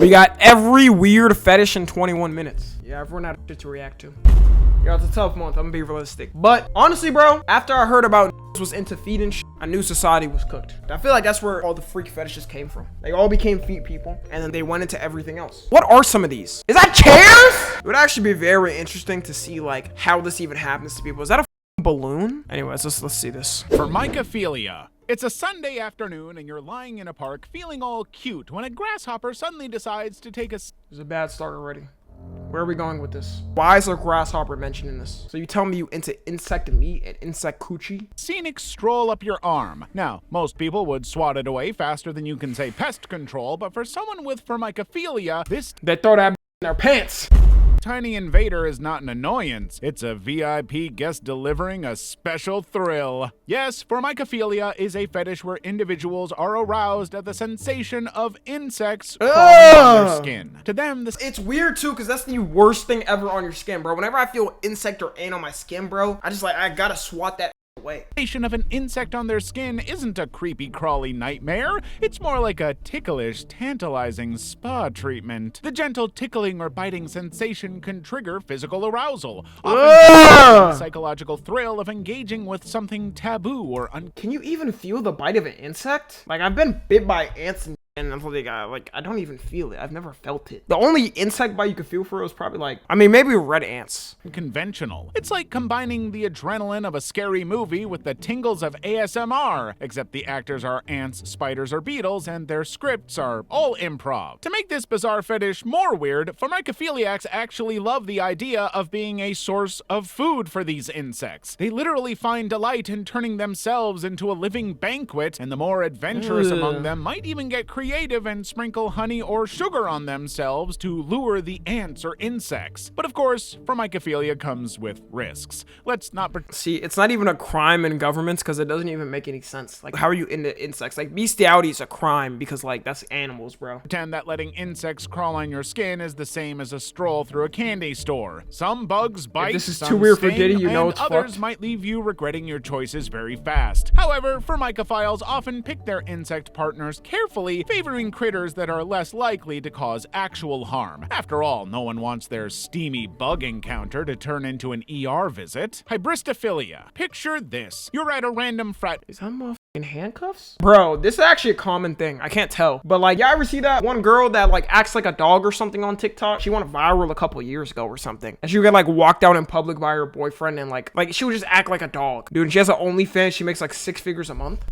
We got every weird fetish in 21 minutes. Yeah, I've run out of shit to react to. Yeah, it's a tough month. I'm gonna be realistic. But honestly, bro, after I heard about was into feet and shit, I knew society was cooked. I feel like that's where all the freak fetishes came from. They all became feet people, and then they went into everything else. What are some of these? Is that chairs? It would actually be very interesting to see like how this even happens to people. Is that a balloon? Anyways, let's see this. Formicophilia. It's a Sunday afternoon and you're lying in a park feeling all cute when a grasshopper suddenly decides to take a... There's a bad start already. Where are we going with this? Why is a grasshopper mentioned in this? So you tell me you into insect meat and insect coochie? Scenic stroll up your arm. Now, most people would swat it away faster than you can say pest control, but for someone with Formicophilia, this... They throw that in their pants. Tiny invader is not an annoyance. It's a VIP guest delivering a special thrill. Yes, Formicophilia is a fetish where individuals are aroused at the sensation of insects crawling on their skin. To them, this... It's weird too, because that's the worst thing ever on your skin, bro. Whenever I feel insect or ant on my skin, bro, I gotta swat that away. Of an insect on their skin isn't a creepy crawly nightmare. It's more like a ticklish, tantalizing spa treatment. The gentle tickling or biting sensation can trigger physical arousal, often the psychological thrill of engaging with something taboo or Can you even feel the bite of an insect? Like, I've been bit by ants and I don't even feel it. I've never felt it. The only insect bite you could feel for it was probably like, I mean, maybe red ants. Conventional. It's like combining the adrenaline of a scary movie with the tingles of ASMR, except the actors are ants, spiders, or beetles, and their scripts are all improv. To make this bizarre fetish more weird, Formicophiliacs actually love the idea of being a source of food for these insects. They literally find delight in turning themselves into a living banquet, and the more adventurous among them might even get creative and sprinkle honey or sugar on themselves to lure the ants or insects. But of course, Formicophilia comes with risks. Let's not see, it's not even a crime in governments because it doesn't even make any sense. Like, how are you into insects? Like, bestiality is a crime because, like, that's animals, bro. Pretend that letting insects crawl on your skin is the same as a stroll through a candy store. Some bugs bite, if this is some too weird sting, for Diddy, you know it's others fucked. Might leave you regretting your choices very fast. However, Formicophiles often pick their insect partners carefully, favoring critters that are less likely to cause actual harm. After all, no one wants their steamy bug encounter to turn into an ER visit. Hybristophilia. Picture this. You're at a random frat... Is that motherfucking handcuffs? Bro, this is actually a common thing. I can't tell. But like, y'all ever see that one girl that like acts like a dog or something on TikTok? She went viral a couple years ago or something. And she would get like walked out in public by her boyfriend and like she would just act like a dog. Dude, she has an OnlyFans. She makes like 6 figures a month.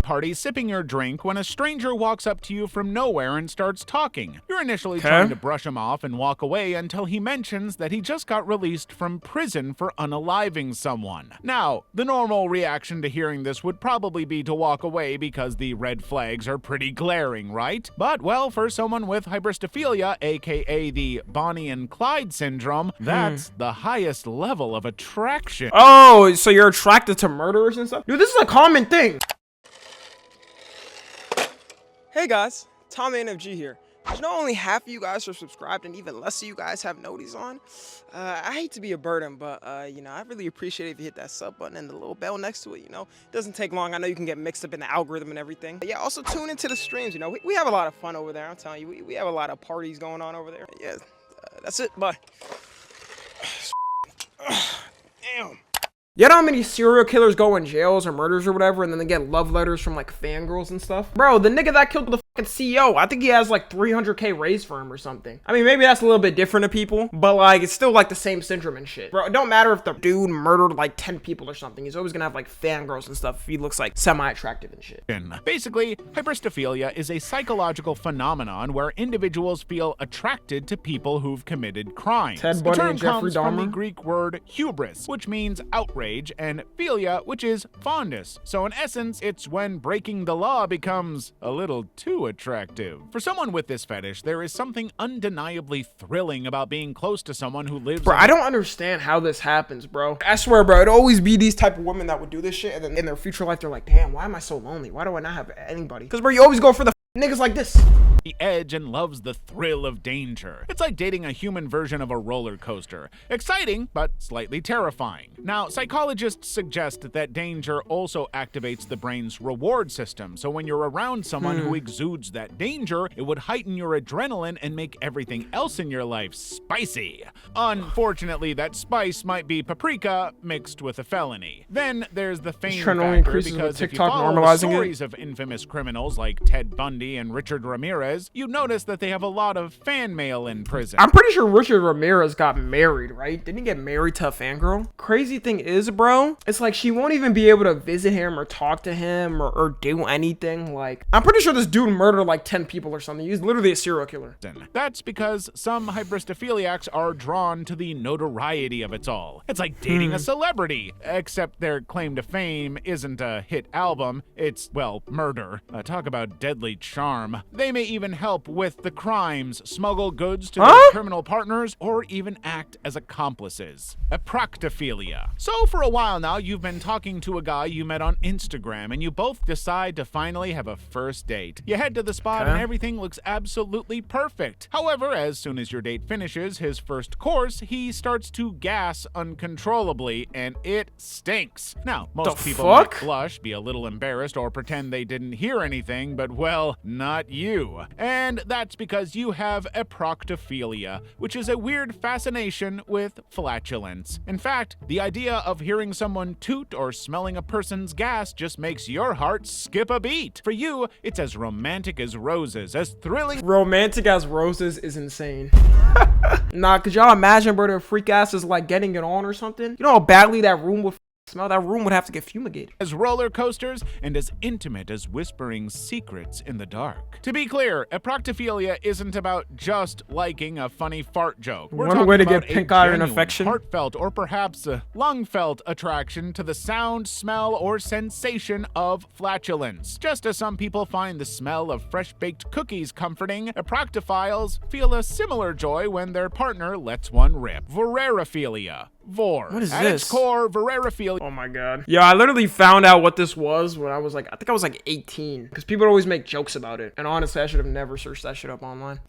Party sipping your drink when a stranger walks up to you from nowhere and starts talking. You're initially trying to brush him off and walk away until he mentions that he just got released from prison for unaliving someone. Now, the normal reaction to hearing this would probably be to walk away because the red flags are pretty glaring, right? But, well, for someone with Hybristophilia, aka the Bonnie and Clyde syndrome, that's the highest level of attraction. Oh, so you're attracted to murderers and stuff? Dude, this is a common thing. Hey guys, Tom NFG here. You know, only half of you guys are subscribed and even less of you guys have noties on. I hate to be a burden, but you know, I really appreciate it if you hit that sub button and the little bell next to it. You know, it doesn't take long. I know you can get mixed up in the algorithm and everything. But yeah, also tune into the streams. You know, we have a lot of fun over there. I'm telling you, we have a lot of parties going on over there. Yeah, that's it. Bye. Damn. You know how many serial killers go in jails or murders or whatever, and then they get love letters from like fangirls and stuff? Bro, the nigga that killed the fucking CEO, I think he has like 300K raised for him or something. I mean, maybe that's a little bit different to people, but like, it's still like the same syndrome and shit. Bro, it don't matter if the dude murdered like 10 people or something. He's always gonna have like fangirls and stuff if he looks like semi-attractive and shit. Basically, Hybristophilia is a psychological phenomenon where individuals feel attracted to people who've committed crimes. Ted Bundy and Jeffrey comes from the Dahmer. Greek word hubris, which means outrage, and philia, which is fondness. So in essence, it's when breaking the law becomes a little too attractive. For someone with this fetish, there is something undeniably thrilling about being close to someone who lives... Bro, I don't understand how this happens, bro. I swear, bro, it'd always be these type of women that would do this shit, and then in their future life, they're like, damn, why am I so lonely? Why do I not have anybody? Because, bro, you always go for the Niggas like this. The edge and loves the thrill of danger. It's like dating a human version of a roller coaster. Exciting, but slightly terrifying. Now, psychologists suggest that danger also activates the brain's reward system, so when you're around someone who exudes that danger, it would heighten your adrenaline and make everything else in your life spicy. Unfortunately, that spice might be paprika mixed with a felony. Then there's the fame factor, because if you follow the stories of infamous criminals like Ted Bundy and Richard Ramirez, you notice that they have a lot of fan mail in prison. I'm pretty sure Richard Ramirez got married, right? Didn't he get married to a fangirl? Crazy thing is, bro, it's like she won't even be able to visit him or talk to him or do anything. Like, I'm pretty sure this dude murdered like 10 people or something. He's literally a serial killer. That's because some Hybristophiliacs are drawn to the notoriety of it all. It's like dating a celebrity, except their claim to fame isn't a hit album, it's, well, murder. Talk about deadly charm. They may even help with the crimes, smuggle goods to their criminal partners, or even act as accomplices. Eproctophilia. So for a while now, you've been talking to a guy you met on Instagram, and you both decide to finally have a first date. You head to the spot and everything looks absolutely perfect. However, as soon as your date finishes his first course, he starts to gas uncontrollably, and it stinks. Now, most people might blush, be a little embarrassed, or pretend they didn't hear anything, but well, not you. And that's because you have Eproctophilia, which is a weird fascination with flatulence. In fact, the idea of hearing someone toot or smelling a person's gas just makes your heart skip a beat. For you, it's as romantic as roses, as thrilling. Romantic as roses is insane. Nah, could y'all imagine, bro, their freak ass is like getting it on or something? You know how badly that room would smell? That room would have to get fumigated. As roller coasters and as intimate as whispering secrets in the dark. To be clear, Eproctophilia isn't about just liking a funny fart joke. We're one way to get pink eye and affection, heartfelt or perhaps a lung-felt attraction to the sound, smell, or sensation of flatulence. Just as some people find the smell of fresh-baked cookies comforting, Eproctophiles feel a similar joy when their partner lets one rip. Vorarephilia. What is At this? its core, Vorarephilia. Oh my god. Yeah, I literally found out what this was when I was like, I think I was like 18. Because people always make jokes about it. And honestly, I should have never searched that shit up online.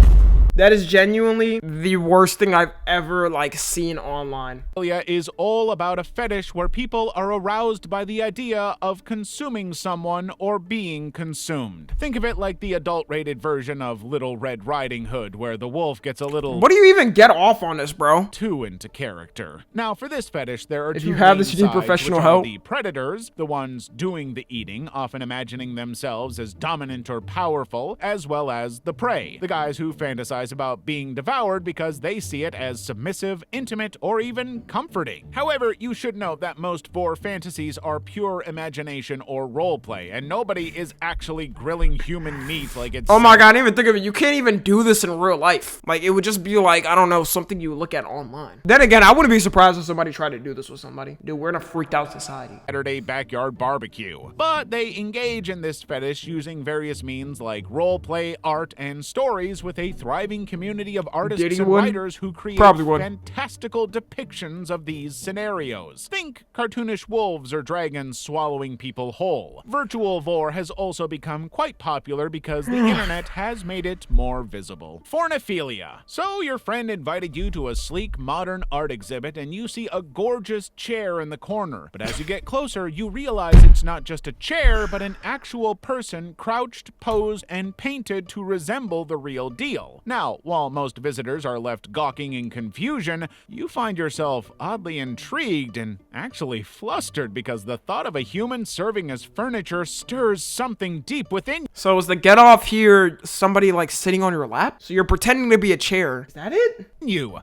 That is genuinely the worst thing I've ever like seen online. Is all about a fetish where people are aroused by the idea of consuming someone or being consumed. Think of it like the adult-rated version of Little Red Riding Hood, where the wolf gets a little... What do you even get off on this, bro? Too into character. Now, for this fetish, there are if two you have this, main you need sides, professional which help. Are the predators, the ones doing the eating, often imagining themselves as dominant or powerful, as well as the prey, the guys who fantasize about being devoured because they see it as submissive, intimate, or even comforting. However, you should note that most vor fantasies are pure imagination or roleplay, and nobody is actually grilling human meat like it's... Oh my god, I didn't even think of it. You can't even do this in real life. Like, it would just be like, I don't know, something you look at online. Then again, I wouldn't be surprised if somebody tried to do this with somebody. Dude, we're in a freaked out society. Saturday backyard barbecue. But they engage in this fetish using various means like roleplay, art, and stories with a thriving community of artists and writers who create fantastical depictions of these scenarios. Think cartoonish wolves or dragons swallowing people whole. Virtual vor has also become quite popular because the internet has made it more visible. Forniphilia. So your friend invited you to a sleek modern art exhibit and you see a gorgeous chair in the corner. But as you get closer, you realize it's not just a chair, but an actual person crouched, posed, and painted to resemble the real deal. Now, while most visitors are left gawking in confusion, you find yourself oddly intrigued and actually flustered because the thought of a human serving as furniture stirs something deep within you. So is the get off here somebody like sitting on your lap? So you're pretending to be a chair. Is that it?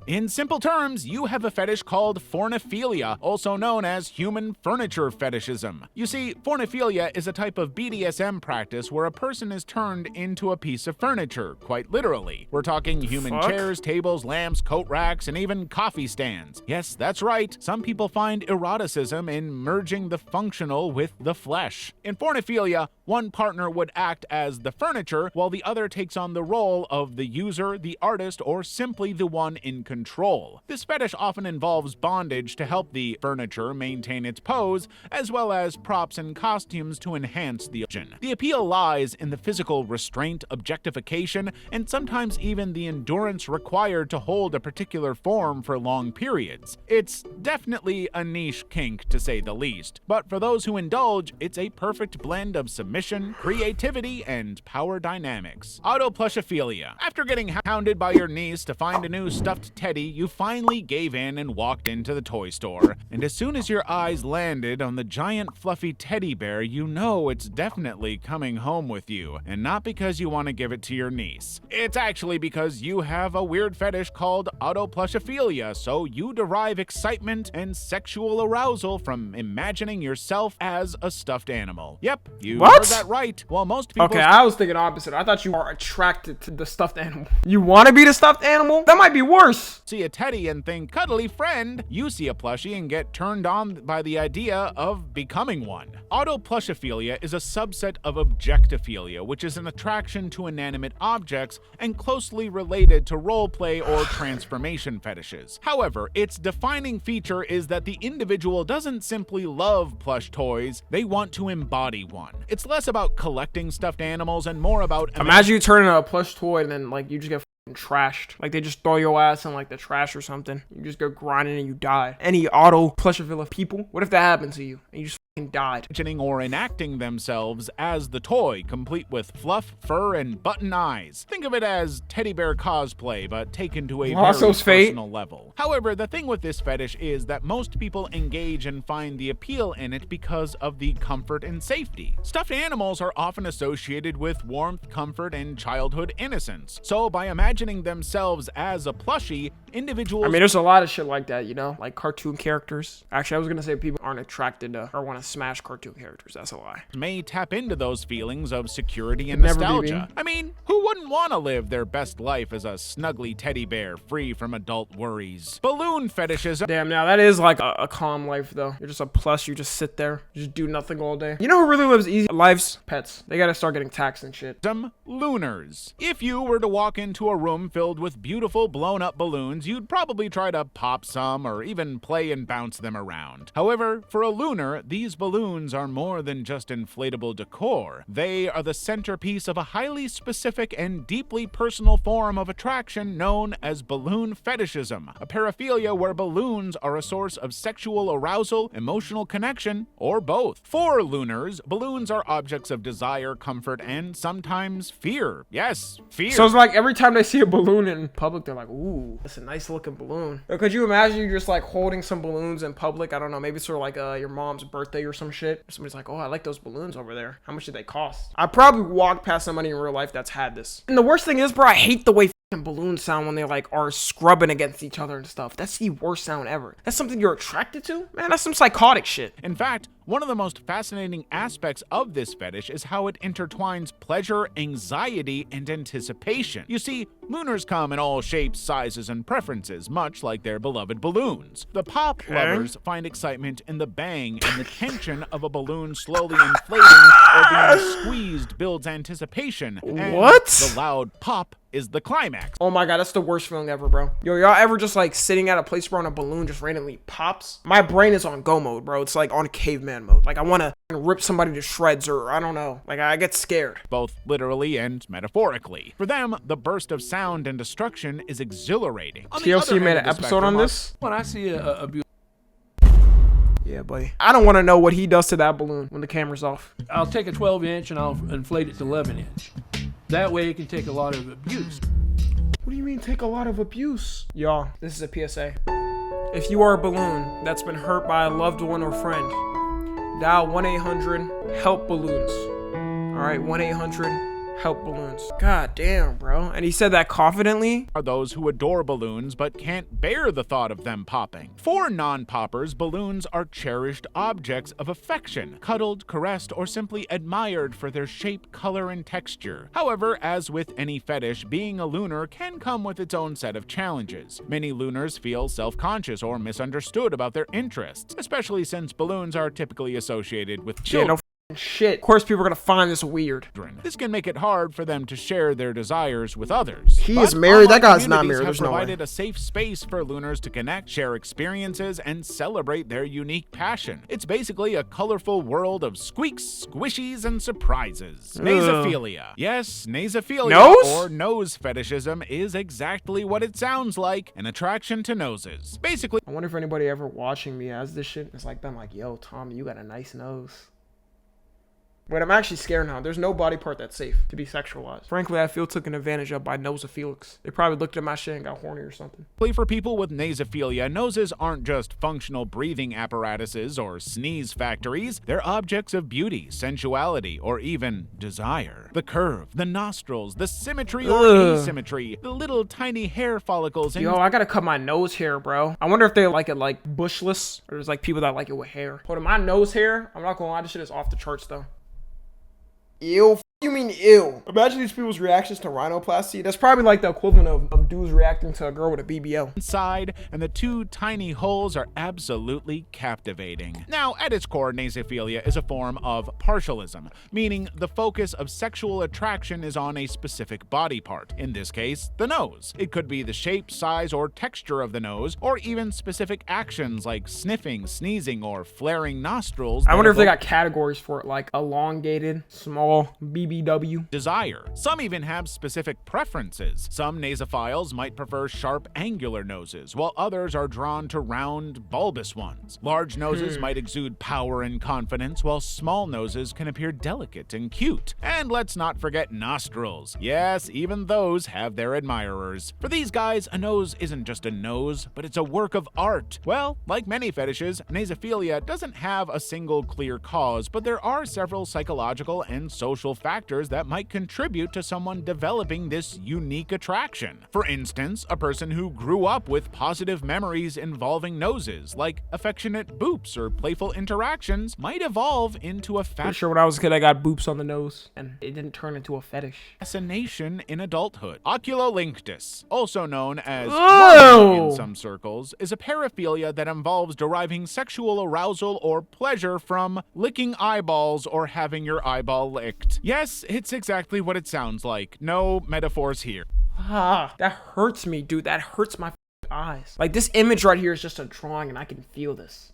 In simple terms, you have a fetish called Forniphilia, also known as human furniture fetishism. You see, Forniphilia is a type of BDSM practice where a person is turned into a piece of furniture, quite literally. We're talking human chairs, tables, lamps, coat racks, and even coffee stands. Yes, that's right. Some people find eroticism in merging the functional with the flesh. In Forniphilia, one partner would act as the furniture, while the other takes on the role of the user, the artist, or simply the one in control. This fetish often involves bondage to help the furniture maintain its pose, as well as props and costumes to enhance the illusion. The appeal lies in the physical restraint, objectification, and sometimes even the endurance required to hold a particular form for long periods. It's definitely a niche kink, to say the least, but for those who indulge, it's a perfect blend of submission, creativity, and power dynamics. Autoplushophilia. After getting hounded by your niece to find a new stuffed teddy, you finally gave in and walked into the toy store. And as soon as your eyes landed on the giant fluffy teddy bear, you know it's definitely coming home with you, and not because you want to give it to your niece. It's actually because you have a weird fetish called Autoplushophilia, so you derive excitement and sexual arousal from imagining yourself as a stuffed animal. Yep, you heard that right. While most people... Okay, I was thinking opposite. I thought you are attracted to the stuffed animal. You want to be the stuffed animal? That might be worse. See a teddy and think, cuddly friend. You see a plushie and get turned on by the idea of becoming one. Autoplushophilia is a subset of Objectophilia, which is an attraction to inanimate objects and closely related to roleplay or transformation fetishes. However, its defining feature is that the individual doesn't simply love plush toys, they want to embody one. It's less about collecting stuffed animals and more about... Imagine you turn into a plush toy and then like you just get trashed. Like they just throw your ass in like the trash or something. You just go grinding and you die. Any Autoplushophilia people, what if that happened to you and you just died? Or enacting themselves as the toy, complete with fluff, fur, and button eyes. Think of it as teddy bear cosplay, but taken to a very personal level. However, the thing with this fetish is that most people engage and find the appeal in it because of the comfort and safety. Stuffed animals are often associated with warmth, comfort, and childhood innocence. So by imagining themselves as a plushie, individuals... I mean, there's a lot of shit like that, you know? Like cartoon characters. Actually, I was gonna say people aren't attracted to or want to smash cartoon characters. That's a lie. May tap into those feelings of security and nostalgia. I mean, who wouldn't want to live their best life as a snuggly teddy bear free from adult worries? Balloon fetishism. Damn, now that is like a calm life though. You're just a plush, you just sit there, you just do nothing all day. You know who really lives easy lives? Pets. They gotta start getting taxed and shit. Some lunars. If you were to walk into a room filled with beautiful blown up balloons, you'd probably try to pop some or even play and bounce them around. However, for a lunar, these balloons are more than just inflatable decor. They are the centerpiece of a highly specific and deeply personal form of attraction known as balloon fetishism, a paraphilia where balloons are a source of sexual arousal, emotional connection, or both. For lunars, balloons are objects of desire, comfort, and sometimes fear. Yes, fear. So it's like every time they see a balloon in public, they're like, ooh, that's a nice looking balloon. Or could you imagine you just like holding some balloons in public? I don't know, maybe sort of like your mom's birthday or some shit. Somebody's like, oh, I like those balloons over there. How much did they cost? I probably walked past somebody in real life that's had this. And the worst thing is, bro, I hate the way balloons sound when they like are scrubbing against each other and stuff. That's the worst sound ever. That's something you're attracted to? Man, that's some psychotic shit. In fact, one of the most fascinating aspects of this fetish is how it intertwines pleasure, anxiety, and anticipation. You see, lunars come in all shapes, sizes, and preferences, much like their beloved balloons. The pop lovers find excitement in the bang and the tension of a balloon slowly inflating or being squeezed builds anticipation. And the loud pop is the climax. Oh my god, that's the worst feeling ever, bro. Yo, y'all ever just like sitting at a place where on a balloon just randomly pops? My brain is on go mode, bro. It's like on caveman mode. Like I want to rip somebody to shreds, or I don't know. Like I get scared. Both literally and metaphorically. For them, the burst of sound and destruction is exhilarating. TLC made an episode on this. When I see a Yeah, buddy. I don't want to know what he does to that balloon when the camera's off. I'll take a 12-inch and I'll inflate it to 11-inch. That way it can take a lot of abuse. What do you mean take a lot of abuse? Y'all, this is a PSA. If you are a balloon that's been hurt by a loved one or friend, dial 1-800-HELP-BALLOONS. Alright, 1-800-HELP-BALLOONS. God damn, bro. And he said that confidently? Are those who adore balloons but can't bear the thought of them popping. For non-poppers, balloons are cherished objects of affection, cuddled, caressed, or simply admired for their shape, color, and texture. However, as with any fetish, being a lunar can come with its own set of challenges. Many lunars feel self-conscious or misunderstood about their interests, especially since balloons are typically associated with children. shit. Of course, people are gonna find this weird. This can make it hard for them to share their desires with others. He is married. That guy's not married. There's no way. Provided a safe space for Lunars to connect, share experiences, and celebrate their unique passion. It's basically a colorful world of squeaks, squishies, and surprises. Nasophilia. Yes, nasophilia, Nose? or nose fetishism, is exactly what it sounds like, an attraction to noses. Basically, I wonder if anybody ever watching me has this shit. It's like them like, yo, Tommy, you got a nice nose. But I'm actually scared now. There's no body part that's safe to be sexualized. Frankly, I feel taken advantage of by Nasophilics. They probably looked at my shit and got horny or something. for people with nasophilia, noses aren't just functional breathing apparatuses or sneeze factories. They're objects of beauty, sensuality, or even desire. The curve, the nostrils, the symmetry or asymmetry, the little tiny hair follicles, and Yo, I gotta cut my nose hair, bro. I wonder if they like it like bushless, or there's like people that like it with hair. Hold on, my nose hair, I'm not gonna lie, this shit is off the charts though. Ew. You mean ew? Imagine these people's reactions to rhinoplasty. That's probably like the equivalent of dudes reacting to a girl with a BBL. Inside, and the two tiny holes are absolutely captivating. Now, at its core, nasophilia is a form of partialism, meaning the focus of sexual attraction is on a specific body part, in this case, the nose. It could be the shape, size, or texture of the nose, or even specific actions like sniffing, sneezing, or flaring nostrils. I wonder if they got categories for it, like elongated, small, BBW. Desire. Some even have specific preferences. Some nasophiles might prefer sharp, angular noses, while others are drawn to round, bulbous ones. Large noses might exude power and confidence, while small noses can appear delicate and cute. And let's not forget nostrils. Yes, even those have their admirers. For these guys, a nose isn't just a nose, but it's a work of art. Well, like many fetishes, nasophilia doesn't have a single clear cause, but there are several psychological and social factors that might contribute to someone developing this unique attraction. For instance, a person who grew up with positive memories involving noses, like affectionate boops or playful interactions, might evolve into a Pretty sure when I was a kid, I got boops on the nose, and it didn't turn into a fetish. fascination in adulthood. Oculolinctus, also known as in some circles, is a paraphilia that involves deriving sexual arousal or pleasure from licking eyeballs or having your eyeball licked. Yes, it's exactly what it sounds like. No metaphors here. Ah, that hurts me, dude. That hurts my eyes. Like, this image right here is just a drawing, and I can feel this.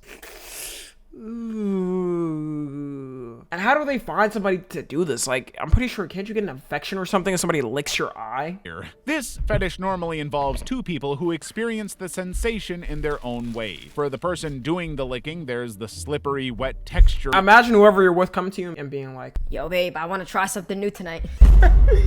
Ooh. And how do they find somebody to do this? Like, I'm pretty sure, can't you get an infection or something if somebody licks your eye? This fetish normally involves two people who experience the sensation in their own way. For the person doing the licking, there's the slippery, wet texture. Imagine whoever you're with coming to you and being like, Yo, babe, I want to try something new tonight.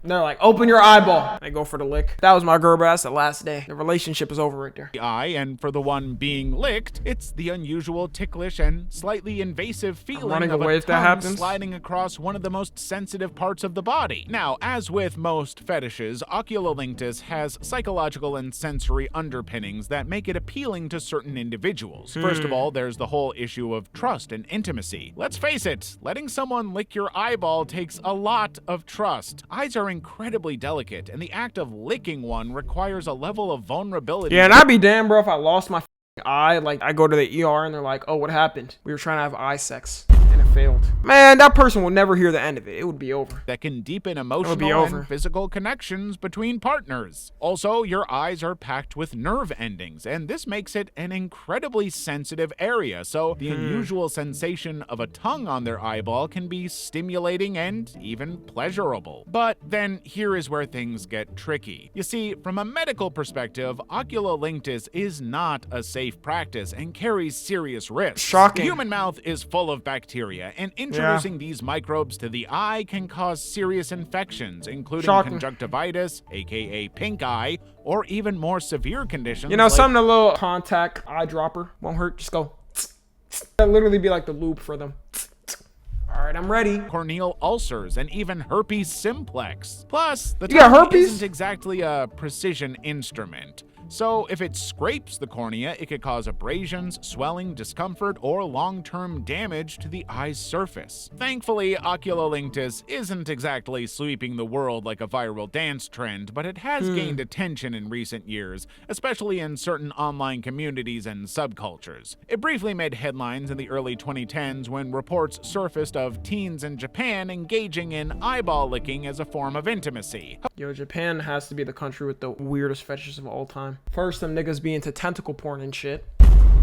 they're like, open your eyeball. They go for the lick. That was my girl, but that's the last day. The relationship is over right there. The eye, and for the one being licked, it's the unusual, ticklish, and slightly invasive feeling running of away a if that tongue happens. sliding across one of the most sensitive parts of the body. Now, as with most fetishes, Oculolinctus has psychological and sensory underpinnings that make it appealing to certain individuals. First of all, there's the whole issue of trust and intimacy. Let's face it, letting someone lick your eyeball takes a lot of trust. Eyes are incredibly delicate, and the act of licking one requires a level of vulnerability. Yeah, and I'd be damned, bro, if I lost my eye. Like, I go to the ER and they're like, oh, what happened? We were trying to have eye sex and it failed. Man, that person will never hear the end of it. It would be over. That can deepen emotional and physical connections between partners. Also, your eyes are packed with nerve endings, and this makes it an incredibly sensitive area, so the unusual sensation of a tongue on their eyeball can be stimulating and even pleasurable. But then here is where things get tricky. You see, from a medical perspective, Oculolinctus is not a safe practice and carries serious risks. Shocking. The human mouth is full of bacteria, and introducing these microbes to the eye can cause serious infections, including conjunctivitis, aka pink eye, or even more severe conditions. You know, like something a little contact eye dropper won't hurt. Just go. That'll literally be like the lube for them. All right, I'm ready. corneal ulcers, and even herpes simplex. Plus, the You got tongue herpes? isn't exactly a precision instrument. So if it scrapes the cornea, it could cause abrasions, swelling, discomfort, or long-term damage to the eye's surface. Thankfully, Oculolinctus isn't exactly sweeping the world like a viral dance trend, but it has gained attention in recent years, especially in certain online communities and subcultures. It briefly made headlines in the early 2010s when reports surfaced of of teens in Japan engaging in eyeball licking as a form of intimacy. Yo, Japan has to be the country with the weirdest fetishes of all time. First, them niggas be into tentacle porn and shit,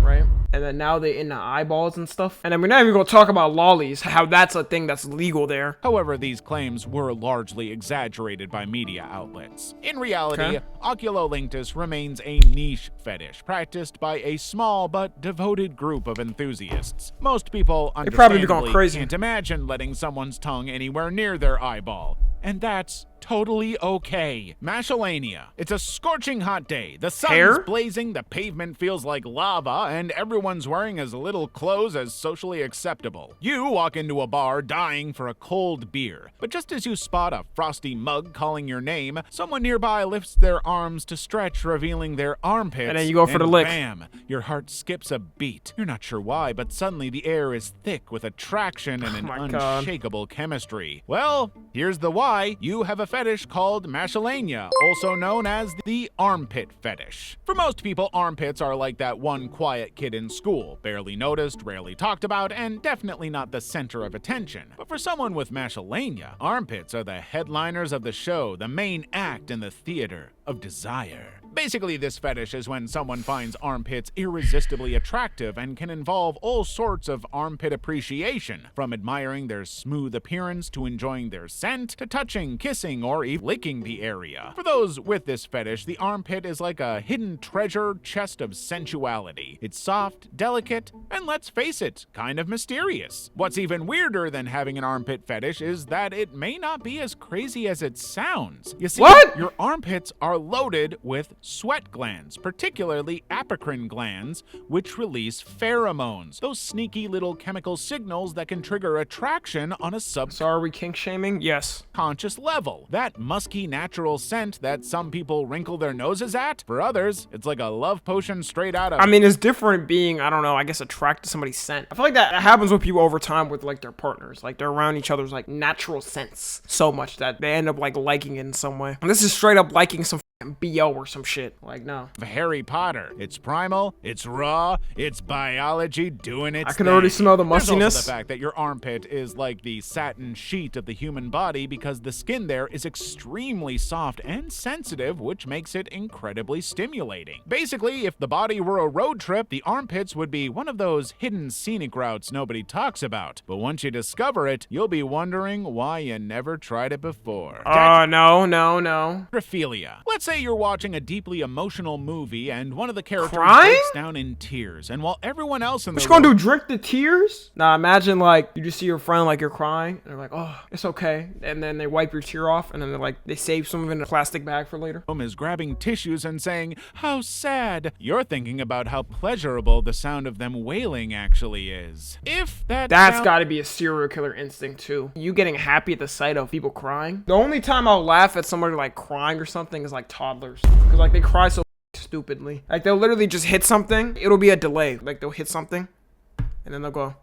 right? And then now they into eyeballs and stuff. And then we're not even gonna talk about lollies, how that's a thing that's legal there. However, these claims were largely exaggerated by media outlets. In reality, Oculolinctus remains a niche fetish practiced by a small but devoted group of enthusiasts. Most people probably be going understandably crazy. can't imagine letting someone's tongue anywhere near their eyeball. And that's totally okay. Maschalagnia. It's a scorching hot day. The sun's Hair? blazing, the pavement feels like lava, and everyone's wearing as little clothes as socially acceptable. You walk into a bar dying for a cold beer, but just as you spot a frosty mug calling your name, someone nearby lifts their arms to stretch, revealing their armpits. And then you go for the lick. Bam! Your heart skips a beat. You're not sure why, but suddenly the air is thick with attraction and an my God. unshakable chemistry. Well, here's the why. You have a fetish called Maschalagnia, also known as the armpit fetish. For most people, armpits are like that one quiet kid in school, barely noticed, rarely talked about, and definitely not the center of attention. But for someone with Maschalagnia, armpits are the headliners of the show, the main act in the theater of desire. Basically, this fetish is when someone finds armpits irresistibly attractive and can involve all sorts of armpit appreciation, from admiring their smooth appearance to enjoying their scent to touching, kissing, or even licking the area. For those with this fetish, the armpit is like a hidden treasure chest of sensuality. It's soft, delicate, and let's face it, kind of mysterious. What's even weirder than having an armpit fetish is that it may not be as crazy as it sounds. You see, What? your armpits are loaded with sweat glands, particularly apocrine glands, which release pheromones, those sneaky little chemical signals that can trigger attraction on a So are we kink shaming? Yes. subconscious level. That musky natural scent that some people wrinkle their noses at, for others, it's like a love potion straight out of... I mean, it's different being, I don't know, I guess attracted to somebody's scent. I feel like that happens with people over time with like their partners. Like they're around each other's like natural scents so much that they end up like liking it in some way. And this is straight up liking some BO or some shit. Like, no. Harry Potter. It's primal, it's raw, it's biology doing its I can already smell the There's also mustiness. the fact that your armpit is like the satin sheet of the human body because the skin there is extremely soft and sensitive, which makes it incredibly stimulating. Basically, if the body were a road trip, the armpits would be one of those hidden scenic routes nobody talks about. But once you discover it, you'll be wondering why you never tried it before. No. Dacryphilia. Let's say you're watching a deeply emotional movie and one of the characters Crying? breaks down in tears, and while everyone else in the What you gonna room do, drink the tears? Nah, imagine like you just see your friend like you're crying and they're like, oh, it's okay. And then they wipe your tear off and then they're like, they save some of it in a plastic bag for later. is grabbing tissues and saying, "How sad." You're thinking about how pleasurable the sound of them wailing actually is. If That's gotta be a serial killer instinct too. You getting happy at the sight of people crying. The only time I'll laugh at somebody like crying or something is like toddlers. Cause like they cry so stupidly. Like they'll literally just hit something. It'll be a delay. Like they'll hit something and then they'll go.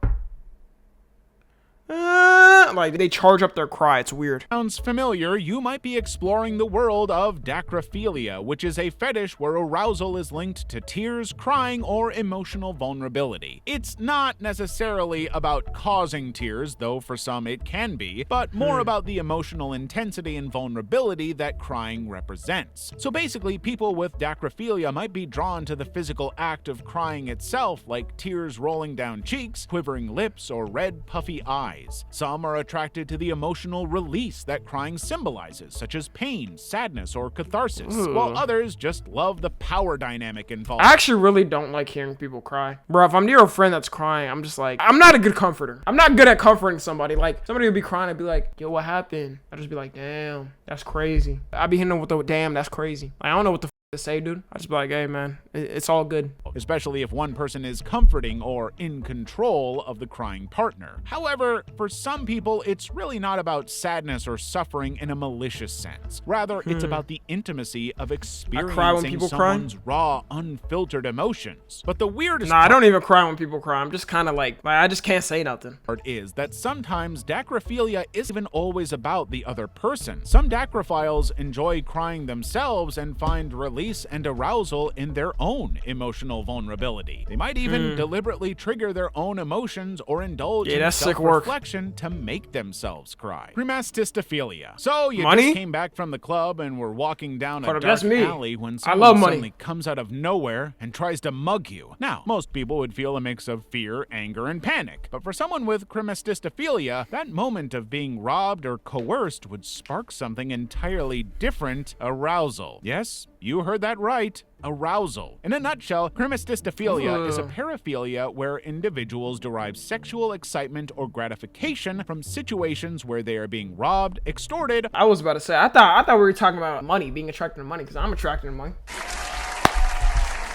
Like they charge up their cry. It's weird. sounds familiar, you might be exploring the world of Dacryphilia, which is a fetish where arousal is linked to tears, crying, or emotional vulnerability. It's not necessarily about causing tears, though for some it can be, but more about the emotional intensity and vulnerability that crying represents. So basically, people with Dacryphilia might be drawn to the physical act of crying itself, like tears rolling down cheeks, quivering lips, or red puffy eyes. Some are attracted to the emotional release that crying symbolizes, such as pain, sadness, or catharsis, while others just love the power dynamic involved. I actually really don't like hearing people cry. Bro, if I'm near a friend that's crying, I'm just like, I'm not a good comforter. I'm not good at comforting somebody. Like, somebody would be crying, I'd be like, yo, what happened? I'd just be like, damn, that's crazy. I'd be hitting them with the damn, that's crazy. Like, I don't know what the to say, dude. I'd just be like, hey, man, it's all good. Especially if one person is comforting or in control of the crying partner. However, for some people, it's really not about sadness or suffering in a malicious sense. Rather, it's about the intimacy of experiencing people cry? someone's raw, unfiltered emotions. But the weirdest Nah, I don't even cry when people cry. I'm just kind of like, I just can't say nothing. part is that sometimes Dacryphilia isn't even always about the other person. Some Dacryphiles enjoy crying themselves and find release and arousal in their own emotional emotional vulnerability. They might even deliberately trigger their own emotions or indulge in self-reflection to make themselves cry. Chremastistophilia. So you just came back from the club and were walking down a dark alley when someone suddenly comes out of nowhere and tries to mug you. Now, most people would feel a mix of fear, anger, and panic. But for someone with Chremastistophilia, that moment of being robbed or coerced would spark something entirely different: arousal. Yes, you heard that right. Arousal. In a nutshell, Chremastistophilia is a paraphilia where individuals derive sexual excitement or gratification from situations where they are being robbed, extorted. I was about to say, I thought we were talking about money, being attracted to money, because I'm attracted to money.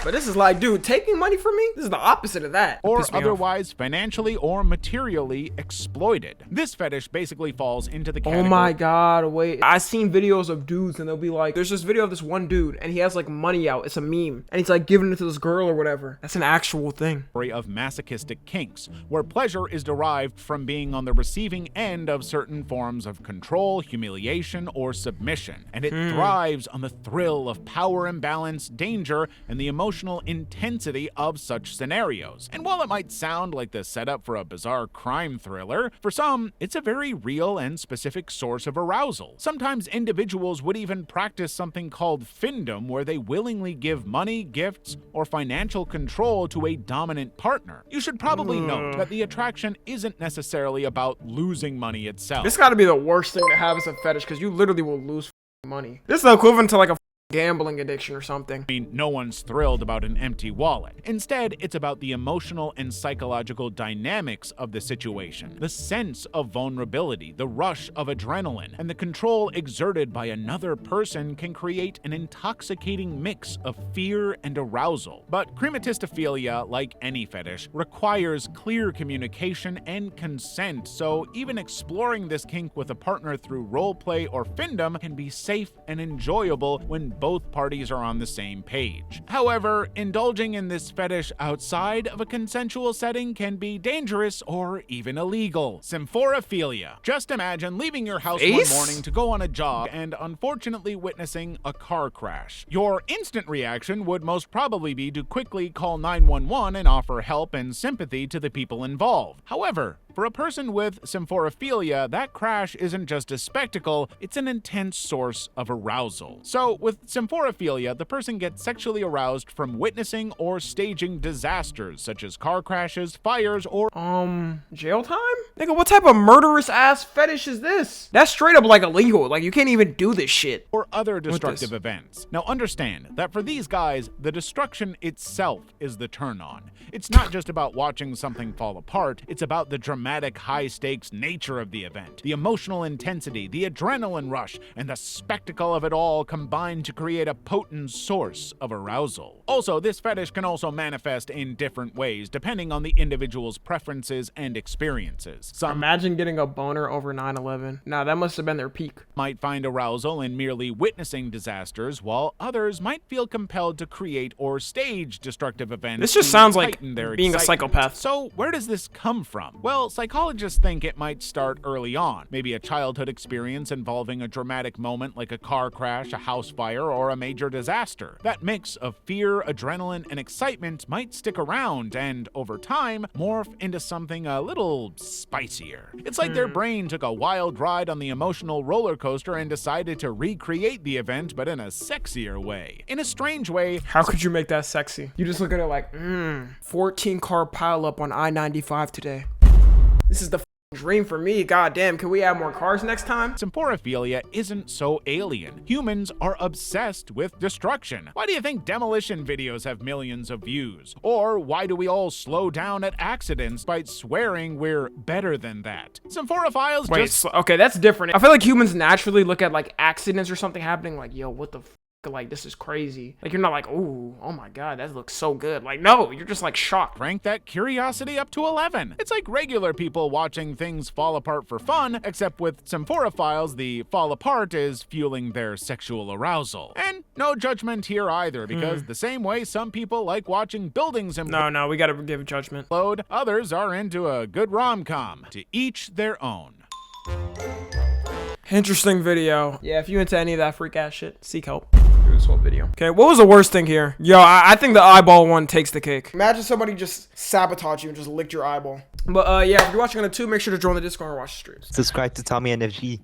But this is like, dude, taking money from me? This is the opposite of that. Or otherwise financially or materially exploited. This fetish basically falls into the category. Oh my God, wait. I've seen videos of dudes and they'll be like, there's this video of this one dude and he has like money out. It's a meme. And he's like giving it to this girl or whatever. That's an actual thing. Of masochistic kinks, where pleasure is derived from being on the receiving end of certain forms of control, humiliation, or submission. And it thrives on the thrill of power imbalance, danger, and the emotional intensity of such scenarios. And while it might sound like the setup for a bizarre crime thriller, for some, it's a very real and specific source of arousal. Sometimes individuals would even practice something called findom, where they willingly give money, gifts, or financial control to a dominant partner. You should probably note that the attraction isn't necessarily about losing money itself. This gotta be the worst thing to have as a fetish, because you literally will lose money. This is the equivalent to like a gambling addiction or something. I mean, no one's thrilled about an empty wallet. Instead, it's about the emotional and psychological dynamics of the situation, the sense of vulnerability, the rush of adrenaline, and the control exerted by another person can create an intoxicating mix of fear and arousal. But Chremastistophilia, like any fetish, requires clear communication and consent, so even exploring this kink with a partner through roleplay or findom can be safe and enjoyable when both parties are on the same page. However, indulging in this fetish outside of a consensual setting can be dangerous or even illegal. Symphorophilia. Just imagine leaving your house one morning to go on a jog and unfortunately witnessing a car crash. Your instant reaction would most probably be to quickly call 911 and offer help and sympathy to the people involved. However, for a person with Symphorophilia, that crash isn't just a spectacle, it's an intense source of arousal. So, with Symphorophilia, the person gets sexually aroused from witnessing or staging disasters, such as car crashes, fires, or jail time? Nigga, what type of murderous ass fetish is this? That's straight up like illegal. Like, you can't even do this shit. Or other destructive events. Now understand that for these guys, the destruction itself is the turn on. It's not just about watching something fall apart, it's about the dramatic high-stakes nature of the event, the emotional intensity, the adrenaline rush, and the spectacle of it all combined to create a potent source of arousal. Also, this fetish can also manifest in different ways, depending on the individual's preferences and experiences. Some imagine getting a boner over 9/11. Nah, that must have been their peak. Might find arousal in merely witnessing disasters, while others might feel compelled to create or stage destructive events. This just sounds like being a psychopath. So where does this come from? Well, psychologists think it might start early on, maybe a childhood experience involving a dramatic moment like a car crash, a house fire, or a major disaster. That mix of fear, adrenaline, and excitement might stick around and, over time, morph into something a little spicier. It's like their brain took a wild ride on the emotional roller coaster and decided to recreate the event, but in a sexier way. In a strange way, how could you make that sexy? You just look at it like, 14 car pileup on I-95 today. This is the dream for me. Goddamn, can we add more cars next time? Symphorophilia isn't so alien. Humans are obsessed with destruction. Why do you think demolition videos have millions of views? Or why do we all slow down at accidents by swearing we're better than that? Symphorophiles okay, that's different. I feel like humans naturally look at like accidents or something happening like, yo, what the like, this is crazy. Like, you're not like, ooh, oh my God, that looks so good. Like, no, you're just like shocked. Rank that curiosity up to 11. It's like regular people watching things fall apart for fun, except with Symphorophiles, the fall apart is fueling their sexual arousal. And no judgment here either, because the same way some people like watching buildings implode. No, we gotta give judgment. Others are into a good rom-com. To each their own. Interesting video. Yeah, if you into any of that freak ass shit, seek help. through this whole video. Okay, what was the worst thing here? Yo, I think the eyeball one takes the cake. Imagine somebody just sabotaged you and just licked your eyeball. But yeah, if you're watching on the tube, make sure to join the Discord and watch the streams. Subscribe to Tommy and FG.